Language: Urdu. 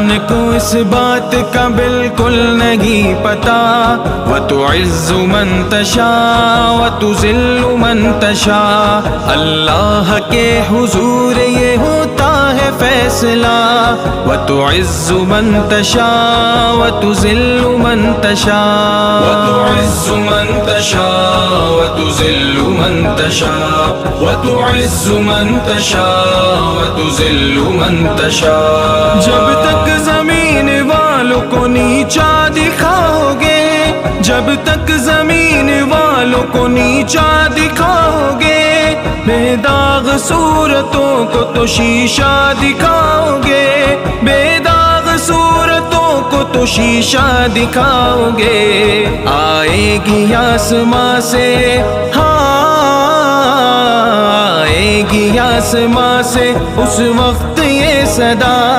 ان کو اس بات کا بالکل نہیں پتا، وَتُعِزُّ مَن تَشَاءُ وَتُذِلُّ مَن تَشَاءُ، اللہ کے حضور یہ ہوتا ہے فیصلہ، وَتُعِزُّ مَن تَشَاءُ وَتُذِلُّ مَن تَشَاءُ، وَتُعِزُّ مَن تَشَاءُ وَتُذِلُّ مَن تَشَاءُ، وَتُعِزُّ مَن تَشَاءُ وَتُذِلُّ مَن تَشَاءُ۔ جب تک زمین والوں کو نیچا دکھاؤ گے، جب تک زمین والوں کو نیچا دکھاؤ گے، بے داغ صورتوں کو تو شیشہ دکھاؤ گے، بے داغ صورتوں کو تو شیشہ دکھاؤ گے، آئے گی آسماں سے، آئے گی آسماں سے اس وقت یہ صدا،